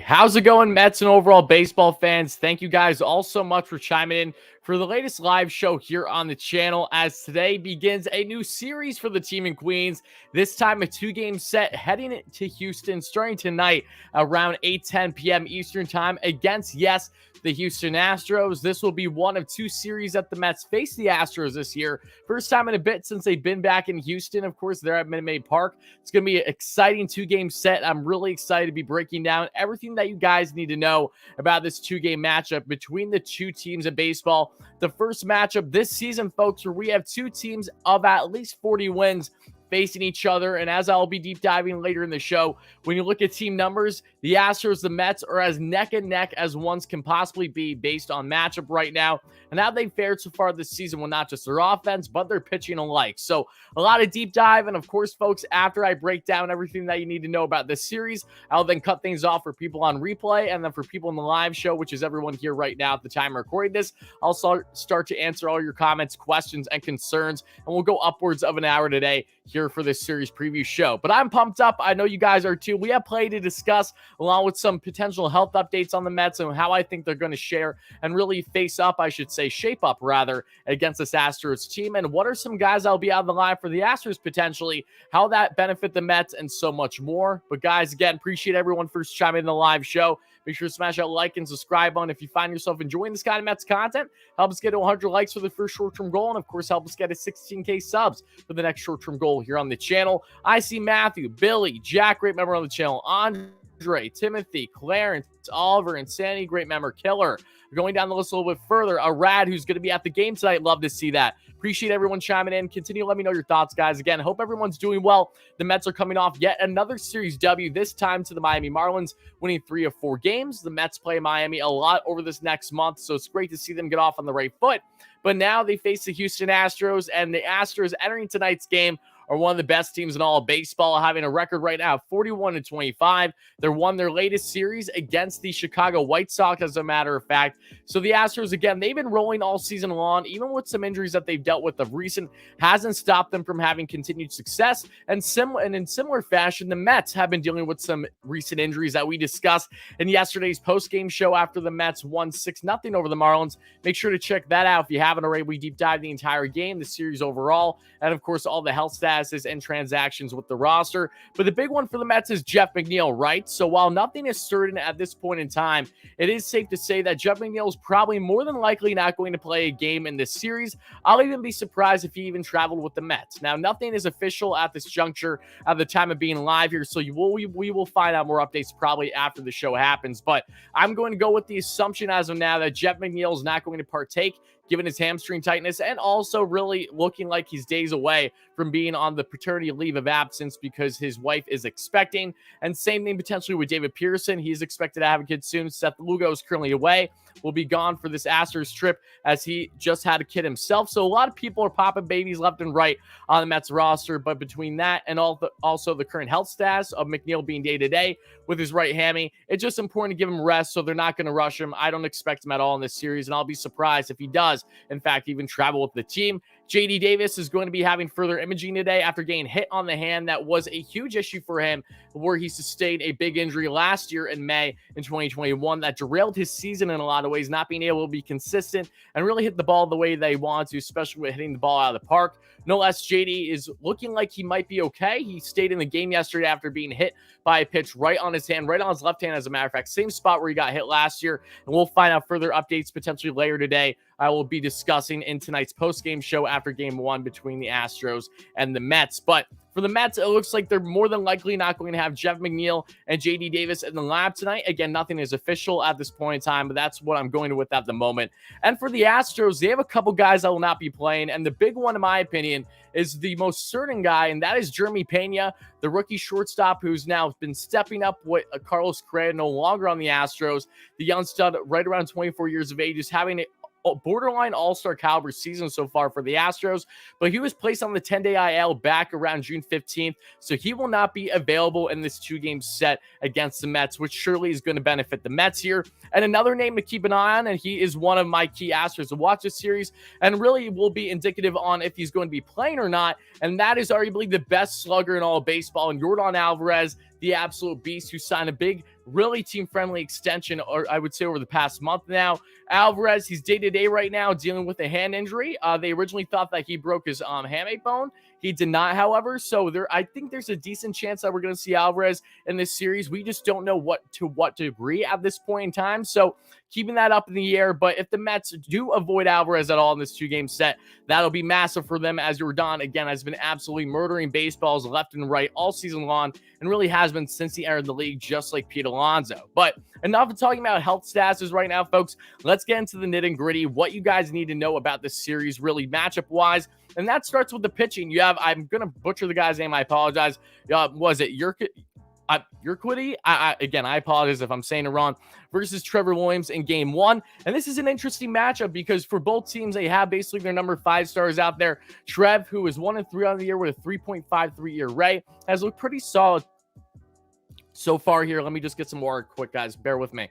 How's it going, Mets and overall baseball fans? Thank you guys all so much for chiming in for the latest live show here on the channel, as today begins a new series for the team in Queens. This time a two-game set heading to Houston starting tonight around 8:10 p.m. Eastern time against, yes, the Houston Astros. This will be one of two series that the Mets face the Astros this year. First time in a bit since they've been back in Houston. Of course, they're at Minute Maid Park. It's going to be an exciting two-game set. I'm really excited to be breaking down everything that you guys need to know about this two-game matchup between the two teams in baseball. The first matchup this season, folks, where we have two teams of at least 40 wins facing each other. And as I'll be deep diving later in the show, when you look at team numbers, the Astros, the Mets are as neck and neck as ones can possibly be based on matchup right now. And how they've fared so far this season with not just their offense, but their pitching alike. So a lot of deep dive. And of course, folks, after I break down everything that you need to know about this series, I'll then cut things off for people on replay. And then for people in the live show, which is everyone here right now at the time I'm recording this, I'll start to answer all your comments, questions, and concerns. And we'll go upwards of an hour today here for this series preview show. But I'm pumped up. I know you guys are too. We have plenty to discuss, along with some potential health updates on the Mets and how I think they're going to share and really face up, I should say, shape up rather, against this Astros team. And what are some guys that'll be out of the line for the Astros potentially, how that benefit the Mets, and so much more. But guys, again, appreciate everyone first chiming in the live show. Make sure to smash that like and subscribe button if you find yourself enjoying this kind of Mets content. Help us get to 100 likes for the first short-term goal, and of course, help us get to 16K subs for the next short-term goal here on the channel. I see Matthew, Billy, Jack, great member on the channel, Andre, Timothy, Clarence, Oliver, and Sandy, great member, Killer. Going down the list a little bit further, a Rad who's going to be at the game tonight. Love to see that. Appreciate everyone chiming in. Continue to let me know your thoughts, guys. Again, hope everyone's doing well. The Mets are coming off yet another series W, this time to the Miami Marlins, winning 3 of 4 games. The Mets play Miami a lot over this next month, so it's great to see them get off on the right foot. But now they face the Houston Astros, and the Astros entering tonight's game are one of the best teams in all of baseball, having a record right now of 41-25. They won their latest series against the Chicago White Sox, as a matter of fact. So the Astros, again, they've been rolling all season long, even with some injuries that they've dealt with of recent, hasn't stopped them from having continued success. And in similar fashion, the Mets have been dealing with some recent injuries that we discussed in yesterday's post-game show after the Mets won 6-0 over the Marlins. Make sure to check that out if you haven't already. We deep dive the entire game, the series overall, and of course, all the health stats and transactions with the roster. But the big one for the Mets is Jeff McNeil, right? So while nothing is certain at this point in time, it is safe to say that Jeff McNeil is probably more than likely not going to play a game in this series. I'll even be surprised if he even traveled with the Mets. Now, nothing is official at this juncture at the time of being live here, so we will find out more updates probably after the show happens. But I'm going to go with the assumption as of now that Jeff McNeil is not going to partake, given his hamstring tightness, and also really looking like he's days away from being on the paternity leave of absence because his wife is expecting. And same thing potentially with David Pearson. He's expected to have a kid soon. Seth Lugo is currently away, will be gone for this Astros trip as he just had a kid himself. So a lot of people are popping babies left and right on the Mets roster. But between that and also the current health status of McNeil being day-to-day with his right hammy, it's just important to give him rest, so they're not going to rush him. I don't expect him at all in this series, and I'll be surprised if he does, in fact, even travel with the team. JD Davis is going to be having further imaging today after getting hit on the hand. That was a huge issue for him, where he sustained a big injury last year in May in 2021 that derailed his season in a lot of ways, not being able to be consistent and really hit the ball the way they want to, especially with hitting the ball out of the park. No less, JD is looking like he might be okay. He stayed in the game yesterday after being hit by a pitch right on his hand, right on his left hand, as a matter of fact, same spot where he got hit last year. And we'll find out further updates potentially later today. I will be discussing in tonight's post-game show after game one between the Astros and the Mets. But for the Mets, it looks like they're more than likely not going to have Jeff McNeil and JD Davis in the lab tonight. Again, nothing is official at this point in time, but that's what I'm going with at the moment. And for the Astros, they have a couple guys that will not be playing. And the big one, in my opinion, is the most certain guy, and that is Jeremy Pena, the rookie shortstop who's now been stepping up with Carlos Correa, no longer on the Astros. The young stud, right around 24 years of age, is having borderline all-star caliber season so far for the Astros, but he was placed on the 10-day IL back around June 15th, so he will not be available in this two-game set against the Mets, which surely is going to benefit the Mets here. And another name to keep an eye on, and he is one of my key Astros to watch this series, and really will be indicative on if he's going to be playing or not, and that is arguably the best slugger in all of baseball, and Yordan Alvarez, the absolute beast, who signed a big, really team-friendly extension, or I would say over the past month now. Alvarez, he's day-to-day right now, dealing with a hand injury. They originally thought that he broke his hamate bone. He did not, however. So I think there's a decent chance that we're going to see Alvarez in this series. We just don't know what degree at this point in time. So keeping that up in the air. But if the Mets do avoid Alvarez at all in this 2-game set, that'll be massive for them, as Jordan, again, has been absolutely murdering baseballs left and right all season long, and really has been since he entered the league, just like Pete Alonso. But enough of talking about health statuses right now, folks. Let's get into the nitty gritty, what you guys need to know about this series, really matchup-wise. And that starts with the pitching. You have, I'm going to butcher the guy's name. I apologize. Was it Urquidy? Again, I apologize if I'm saying it wrong, versus Trevor Williams in game 1. And this is an interesting matchup because for both teams, they have basically their number 5 stars out there. Trev, who is 1-3 on the year with a 3.53 ERA, has looked pretty solid so far here. Let me just get some water quick, guys. Bear with me.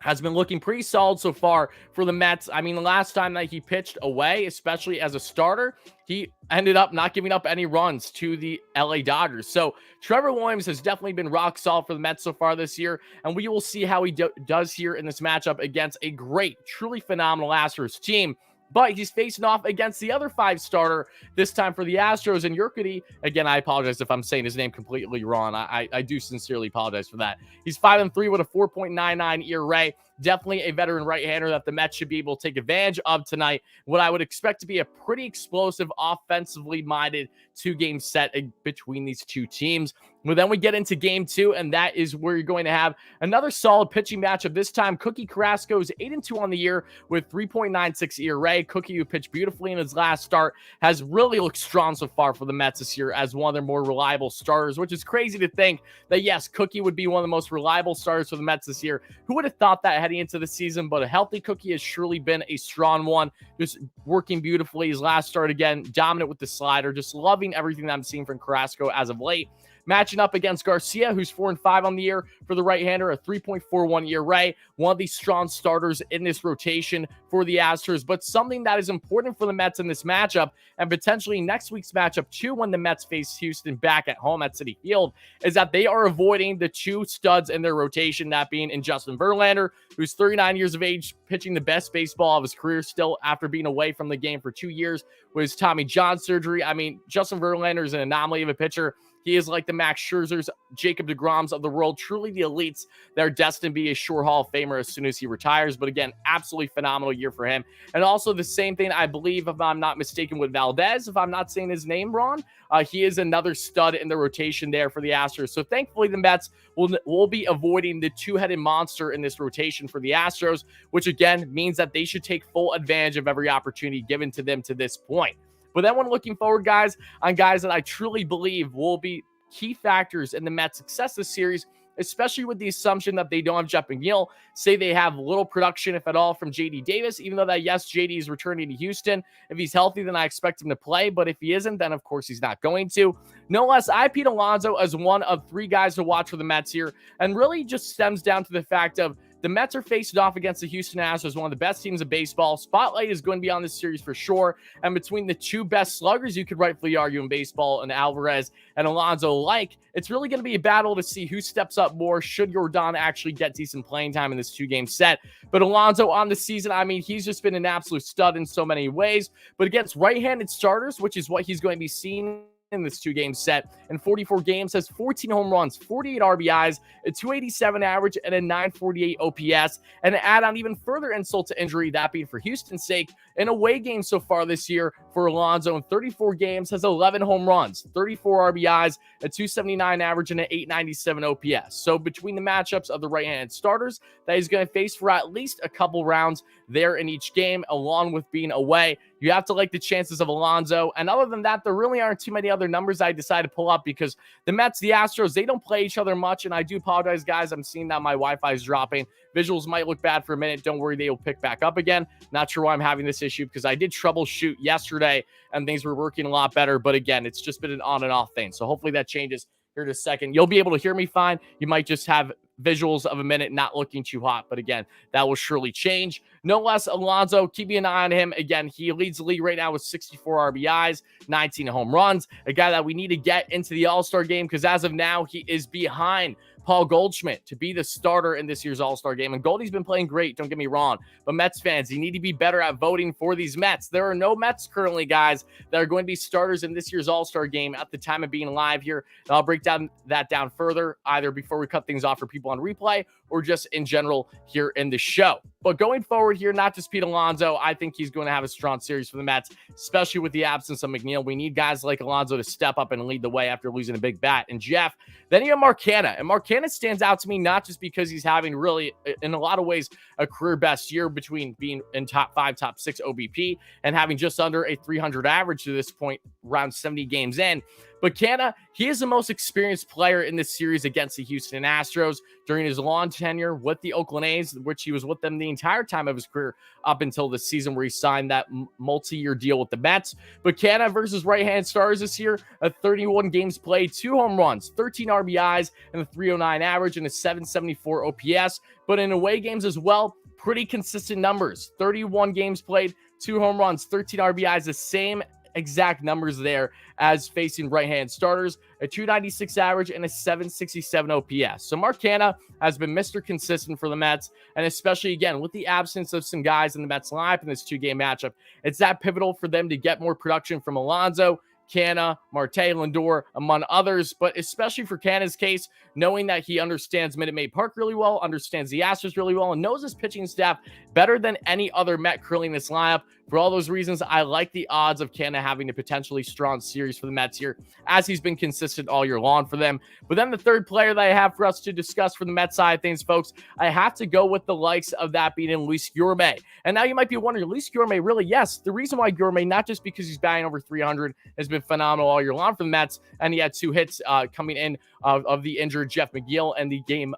Has been looking pretty solid so far for the Mets. I mean, the last time that he pitched away, especially as a starter, he ended up not giving up any runs to the LA Dodgers. So Trevor Williams has definitely been rock solid for the Mets so far this year, and we will see how he does here in this matchup against a great, truly phenomenal Astros team. But he's facing off against the other 5 starter this time for the Astros. And Urquidy, again, I apologize if I'm saying his name completely wrong. I do sincerely apologize for that. He's 5-3 with a 4.99 ERA. Definitely a veteran right-hander that the Mets should be able to take advantage of tonight. What I would expect to be a pretty explosive, offensively minded 2-game set between these two teams. Well, then we get into game 2, and that is where you're going to have another solid pitching matchup. This time, Cookie Carrasco is 8-2 on the year with 3.96 ERA. Cookie, who pitched beautifully in his last start, has really looked strong so far for the Mets this year as one of their more reliable starters, which is crazy to think that, yes, Cookie would be one of the most reliable starters for the Mets this year. Who would have thought that heading into the season? But a healthy Cookie has surely been a strong one, just working beautifully. His last start, again, dominant with the slider. Just loving everything that I'm seeing from Carrasco as of late. Matching up against Garcia, who's 4-5 on the year for the right-hander, a 3.41 ERA, one of the strong starters in this rotation for the Astros. But something that is important for the Mets in this matchup, and potentially next week's matchup too, when the Mets face Houston back at home at Citi Field, is that they are avoiding the 2 studs in their rotation, that being in Justin Verlander, who's 39 years of age, pitching the best baseball of his career still after being away from the game for 2 years with his Tommy John surgery. I mean, Justin Verlander is an anomaly of a pitcher. He is like the Max Scherzers, Jacob deGroms of the world, truly the elites that are destined to be a sure Hall of Famer as soon as he retires. But again, absolutely phenomenal year for him. And also the same thing, I believe, if I'm not mistaken, with Valdez, if I'm not saying his name wrong. He is another stud in the rotation there for the Astros. So thankfully, the Mets will be avoiding the 2-headed monster in this rotation for the Astros, which again means that they should take full advantage of every opportunity given to them to this point. But then when looking forward, guys, on guys that I truly believe will be key factors in the Mets' success this series, especially with the assumption that they don't have Jeff McNeil, say they have little production, if at all, from J.D. Davis, even though that, yes, J.D. is returning to Houston. If he's healthy, then I expect him to play. But if he isn't, then, of course, he's not going to. No less, I Pete Alonso as one of 3 guys to watch for the Mets here, and really just stems down to the fact of the Mets are facing off against the Houston Astros, one of the best teams in baseball. Spotlight is going to be on this series for sure. And between the 2 best sluggers, you could rightfully argue in baseball, and Alvarez and Alonso alike, it's really going to be a battle to see who steps up more should Jordan actually get decent playing time in this 2-game set. But Alonso on the season, I mean, he's just been an absolute stud in so many ways. But against right-handed starters, which is what he's going to be seeing in this 2-game set, in 44 games, has 14 home runs, 48 RBIs, a 287 average, and a 948 OPS. And to add on even further insult to injury, that being for Houston's sake, in away games so far this year for Alonso in 34 games, has 11 home runs, 34 RBIs, a 279 average, and an 897 OPS. So between the matchups of the right-handed starters that he's going to face for at least a couple rounds there in each game, along with being away, you have to like the chances of Alonso. And other than that, there really aren't too many other numbers I decided to pull up because the Mets, the Astros, they don't play each other much. And I do apologize, guys. I'm seeing that my Wi-Fi is dropping. Visuals might look bad for a minute. Don't worry, they will pick back up again. Not sure why I'm having this issue because I did troubleshoot yesterday and things were working a lot better. But again, it's just been an on and off thing. So hopefully that changes here in a second. You'll be able to hear me fine. You might just have visuals of a minute not looking too hot, but again, that will surely change. No less Alonso, keeping an eye on him. Again, he leads the league right now with 64 RBIs, 19 home runs, a guy that we need to get into the All-Star game because as of now, he is behind Paul Goldschmidt to be the starter in this year's All-Star game. And Goldie's been playing great, don't get me wrong. But Mets fans, you need to be better at voting for these Mets. There are no Mets currently, guys, that are going to be starters in this year's All-Star game at the time of being live here. And I'll break that down further, either before we cut things off for people on replay or just in general here in the show. But going forward here, not just Pete Alonso, I think he's going to have a strong series for the Mets, especially with the absence of McNeil. We need guys like Alonso to step up and lead the way after losing a big bat. And Jeff, then you have Mark Canha. And Mark Canha stands out to me not just because he's having really, in a lot of ways, a career best year between being in top 5, top 6 OBP and having just under a 300 average to this point, around 70 games in. But Canha, he is the most experienced player in this series against the Houston Astros during his long tenure with the Oakland A's, which he was with them the entire time of his career up until the season where he signed that multi-year deal with the Mets. But Canha versus right-hand stars this year, 31 games played, 2 home runs, 13 RBIs, and a 309 average and a 774 OPS. But in away games as well, pretty consistent numbers. 31 games played, 2 home runs, 13 RBIs, the same exact numbers there as facing right-hand starters, a 296 average and a 767 OPS. So Mark Canha has been Mr. Consistent for the Mets, and especially, again, with the absence of some guys in the Mets lineup in this 2-game matchup, it's that pivotal for them to get more production from Alonso, Canha, Marte, Lindor, among others, but especially for Canha's case, knowing that he understands Minute Maid Park really well, understands the Astros really well, and knows his pitching staff better than any other Met currently in this lineup. For all those reasons, I like the odds of Canha having a potentially strong series for the Mets here, as he's been consistent all year long for them. But then the third player that I have for us to discuss for the Mets side of things, folks, I have to go with the likes of that being in Luis Guillorme. And now you might be wondering, Luis Guillorme, really? Yes, the reason why Guillorme, not just because he's batting over 300, has been phenomenal all year long for the Mets, and he had 2 hits coming in of the injured Jeff McNeil and the game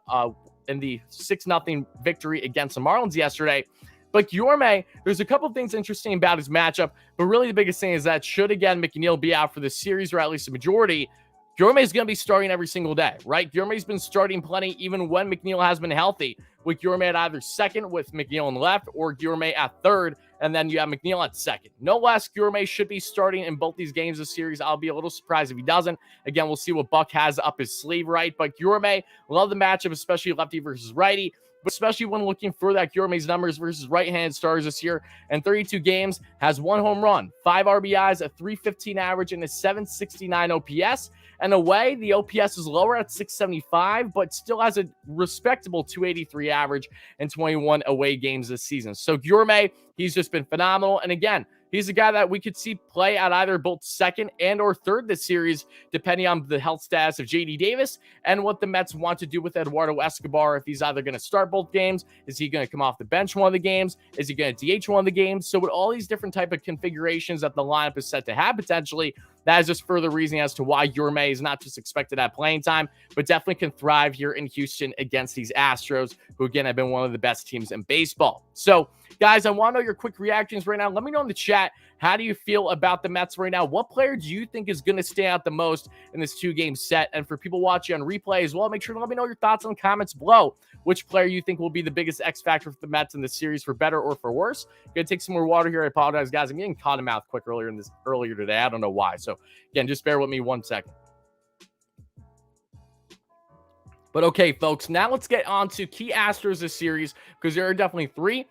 in the 6-0 victory against the Marlins yesterday. But Guillorme, there's a couple of things interesting about his matchup, but really the biggest thing is that should, again, McNeil be out for this series, or at least the majority, Guillorme is going to be starting every single day, right? Guillorme's been starting plenty even when McNeil has been healthy, with Guillorme at either second with McNeil on the left, or Guillorme at third, and then you have McNeil at second. No less, Guillorme should be starting in both these games this series. I'll be a little surprised if he doesn't. Again, we'll see what Buck has up his sleeve, right? But Guillorme, love the matchup, especially lefty versus righty, but especially when looking for that Guillorme's numbers versus right-hand stars this year. And 32 games, has 1 home run, 5 RBIs, a 315 average, and a 769 OPS. And away, the OPS is lower at 675, but still has a respectable 283 average and 21 away games this season. So Guillorme, he's just been phenomenal. And again, he's a guy that we could see play at either both second and or third this series, depending on the health status of J.D. Davis and what the Mets want to do with Eduardo Escobar. If he's either going to start both games, is he going to come off the bench one of the games? Is he going to DH one of the games? So with all these different type of configurations that the lineup is set to have potentially, that is just further reasoning as to why Guillorme is not just expected at playing time, but definitely can thrive here in Houston against these Astros, who again have been one of the best teams in baseball. So, guys, I want to know your quick reactions right now. Let me know in the chat, how do you feel about the Mets right now? What player do you think is going to stand out the most in this 2-game set? And for people watching on replay as well, make sure to let me know your thoughts in the comments below. Which player you think will be the biggest X factor for the Mets in this series, for better or for worse? Gonna take some more water here. I apologize, guys. I'm getting caught in mouth quick earlier today. I don't know why. So again, just bear with me 1 second. But okay, folks, now let's get on to key Astros this series, because there are definitely 3.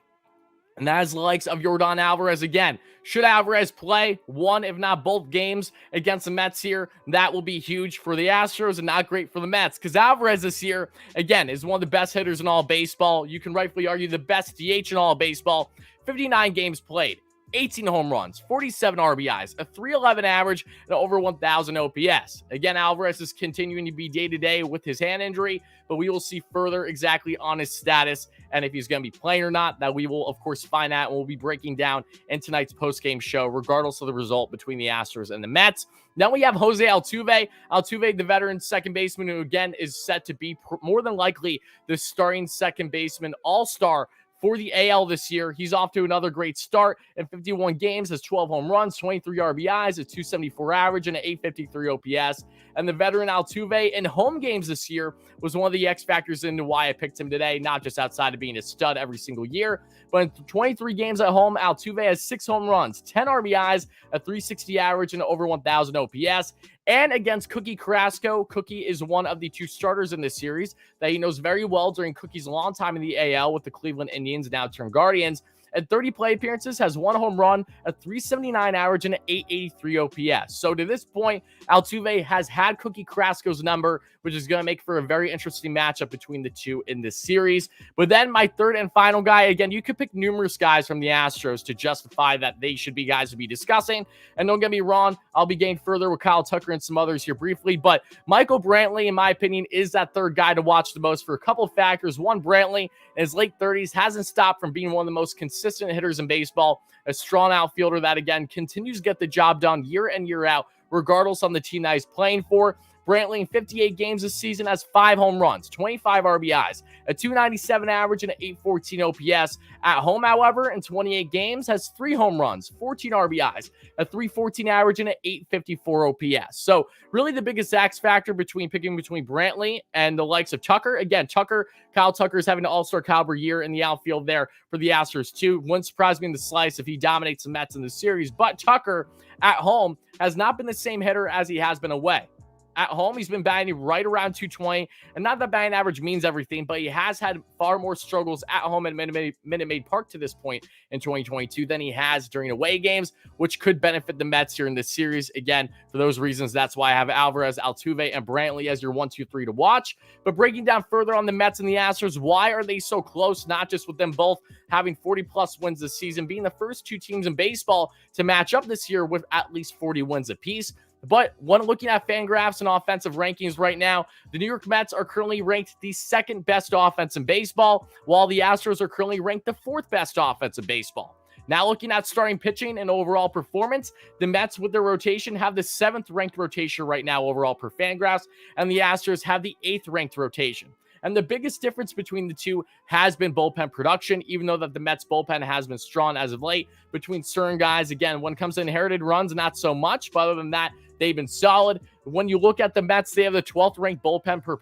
And that is the likes of Yordan Alvarez again. Should Alvarez play one, if not both games against the Mets here, that will be huge for the Astros and not great for the Mets. Because Alvarez this year, again, is one of the best hitters in all baseball. You can rightfully argue the best DH in all baseball. 59 games played, 18 home runs, 47 RBIs, a 311 average, and over 1,000 OPS. Again, Alvarez is continuing to be day-to-day with his hand injury, but we will see further exactly on his status and if he's going to be playing or not. That we will, of course, find out, and we'll be breaking down in tonight's post-game show, regardless of the result between the Astros and the Mets. Then we have Jose Altuve. Altuve, the veteran second baseman, who, again, is set to be more than likely the starting second baseman all-star for the AL this year. He's off to another great start in 51 games, has 12 home runs, 23 RBIs, a 274 average, and an 853 OPS. And the veteran Altuve in home games this year was one of the X factors into why I picked him today, not just outside of being a stud every single year, but in 23 games at home, Altuve has 6 home runs, 10 RBIs, a 360 average, and over 1,000 OPS. And against Cookie Carrasco, Cookie is one of the 2 starters in this series that he knows very well during Cookie's long time in the AL with the Cleveland Indians, now turned Guardians. At 30 play appearances, has 1 home run, a 379 average, and an 883 OPS. So to this point, Altuve has had Cookie Carrasco's number, which is going to make for a very interesting matchup between the 2 in this series. But then my third and final guy, again, you could pick numerous guys from the Astros to justify that they should be guys to be discussing. And don't get me wrong, I'll be getting further with Kyle Tucker and some others here briefly. But Michael Brantley, in my opinion, is that third guy to watch the most for a couple of factors. One, Brantley in his late 30s hasn't stopped from being one of the most consistent hitters in baseball, a strong outfielder that, again, continues to get the job done year in, year out, regardless on the team that he's playing for. Brantley in 58 games this season has 5 home runs, 25 RBIs, a 297 average, and an 814 OPS. At home, however, in 28 games, has 3 home runs, 14 RBIs, a 314 average, and an 854 OPS. So really the biggest X factor picking between Brantley and the likes of Tucker. Again, Kyle Tucker is having an all-star caliber year in the outfield there for the Astros too. Wouldn't surprise me in the slice if he dominates the Mets in the series. But Tucker at home has not been the same hitter as he has been away. At home, he's been batting right around 220, and not that batting average means everything, but he has had far more struggles at home at Minute Maid Park to this point in 2022 than he has during away games, which could benefit the Mets here in this series. Again, for those reasons, that's why I have Alvarez, Altuve, and Brantley as your 1, 2, 3 to watch. But breaking down further on the Mets and the Astros, why are they so close? Not just with them both having 40-plus wins this season, being the first 2 teams in baseball to match up this year with at least 40 wins apiece. But when looking at FanGraphs and offensive rankings right now, the New York Mets are currently ranked the 2nd best offense in baseball, while the Astros are currently ranked the 4th best offense in baseball. Now looking at starting pitching and overall performance, the Mets with their rotation have the 7th ranked rotation right now overall per FanGraphs, and the Astros have the 8th ranked rotation. And the biggest difference between the two has been bullpen production, even though that the Mets bullpen has been strong as of late between certain guys. Again, when it comes to inherited runs, not so much, but other than that, they've been solid. When you look at the Mets, they have the 12th ranked bullpen per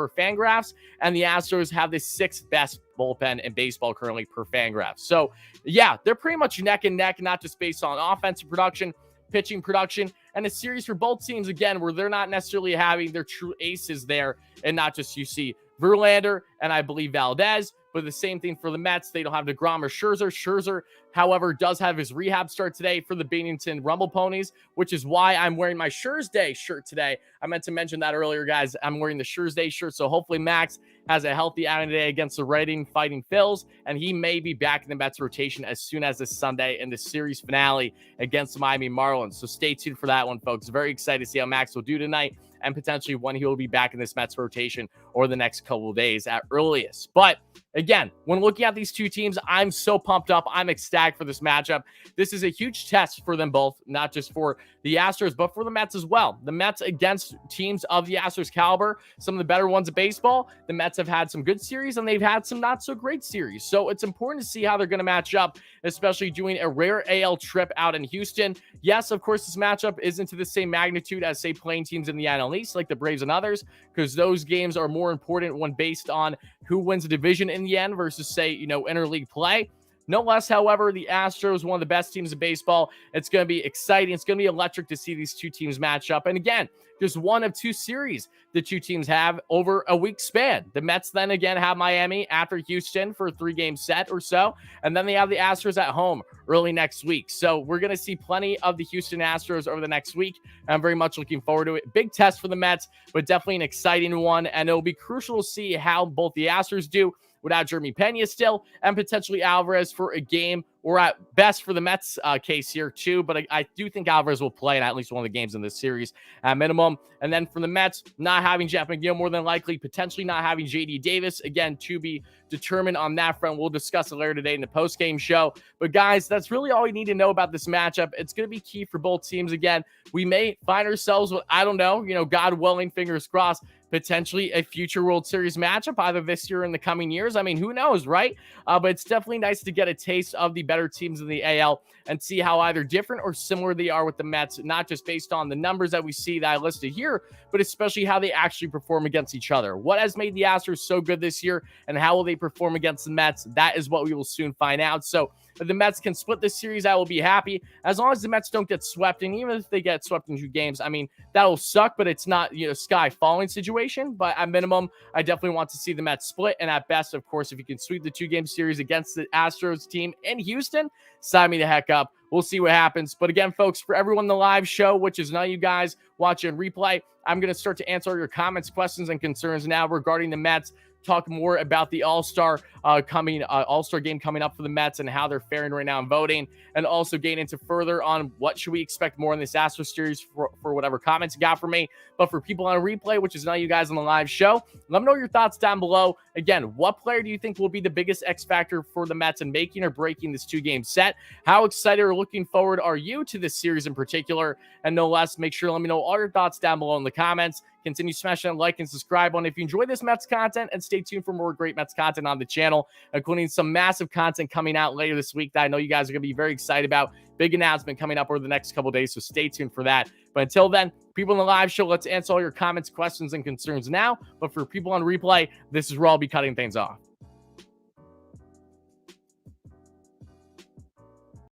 FanGraphs, and the Astros have the 6th best bullpen in baseball currently per FanGraphs. So yeah, they're pretty much neck and neck, not just based on offensive production, pitching production, and a series for both teams, again, where they're not necessarily having their true aces there, and not just you see Verlander and I believe Valdez, but the same thing for the Mets. They don't have DeGrom or Scherzer. Scherzer, however, does have his rehab start today for the Bennington Rumble Ponies, which is why I'm wearing my Schurz Day shirt today. I meant to mention that earlier, guys. I'm wearing the Schurz Day shirt, so hopefully Max has a healthy outing today against the Fighting Phils, and he may be back in the Mets rotation as soon as this Sunday in the series finale against the Miami Marlins. So stay tuned for that one, folks. Very excited to see how Max will do tonight, and potentially when he will be back in this Mets rotation or the next couple of days at earliest. But again, when looking at these two teams, I'm so pumped up. I'm ecstatic for this matchup. This is a huge test for them both, not just for the Astros, but for the Mets as well. The Mets against teams of the Astros caliber, some of the better ones of baseball. The Mets have had some good series, and they've had some not so great series. So it's important to see how they're going to match up, especially doing a rare AL trip out in Houston. Yes, of course, this matchup isn't to the same magnitude as, say, playing teams in the NL East, like the Braves and others, because those games are more important when based on who wins the division in the end versus, say, interleague play. No less, however, the Astros, one of the best teams in baseball. It's going to be exciting. It's going to be electric to see these two teams match up. And again, just one of 2 series the two teams have over a week span. The Mets then again have Miami after Houston for a 3-game set or so. And then they have the Astros at home early next week. So we're going to see plenty of the Houston Astros over the next week. I'm very much looking forward to it. Big test for the Mets, but definitely an exciting one. And it'll be crucial to see how both the Astros do without Jeremy Pena still, and potentially Alvarez for a game or at best for the Mets case here too. But I do think Alvarez will play in at least one of the games in this series at minimum. And then for the Mets, not having Jeff McNeil more than likely, potentially not having JD Davis, again, to be determined on that front. We'll discuss it later today in the post-game show. But guys, that's really all we need to know about this matchup. It's going to be key for both teams. Again, we may find ourselves with, I don't know, God willing, fingers crossed, potentially a future World Series matchup either this year or in the coming years. I mean, who knows, right? But it's definitely nice to get a taste of the better teams in the AL and see how either different or similar they are with the Mets, not just based on the numbers that we see that I listed here, but especially how they actually perform against each other. What has made the Astros so good this year, and how will they perform against the Mets? That is what we will soon find out. So if the Mets can split this series, I will be happy. As long as the Mets don't get swept, and even if they get swept in 2 games, I mean, that'll suck, but it's not, sky falling situation. But at minimum, I definitely want to see the Mets split. And at best, of course, if you can sweep the 2-game series against the Astros team in Houston, sign me the heck up. We'll see what happens. But again, folks, for everyone in the live show, which is none of you guys watching replay, I'm going to start to answer all your comments, questions, and concerns now regarding the Mets. Talk more about the All-Star game coming up for the Mets and how they're faring right now in voting, and also getting into further on what should we expect more in this Astros series for whatever comments you got for me. But for people on replay, which is none of you guys on the live show, let me know your thoughts down below. Again, what player do you think will be the biggest X factor for the Mets in making or breaking this 2-game set? How excited or looking forward are you to this series in particular? And no less, make sure to let me know all your thoughts down below in the comments. Continue smashing that like and subscribe on if you enjoy this Mets content, and stay tuned for more great Mets content on the channel, including some massive content coming out later this week that I know you guys are going to be very excited about. Big announcement coming up over the next couple days, so stay tuned for that. But until then, people in the live show, let's answer all your comments, questions, and concerns now. But for people on replay, this is where I'll be cutting things off.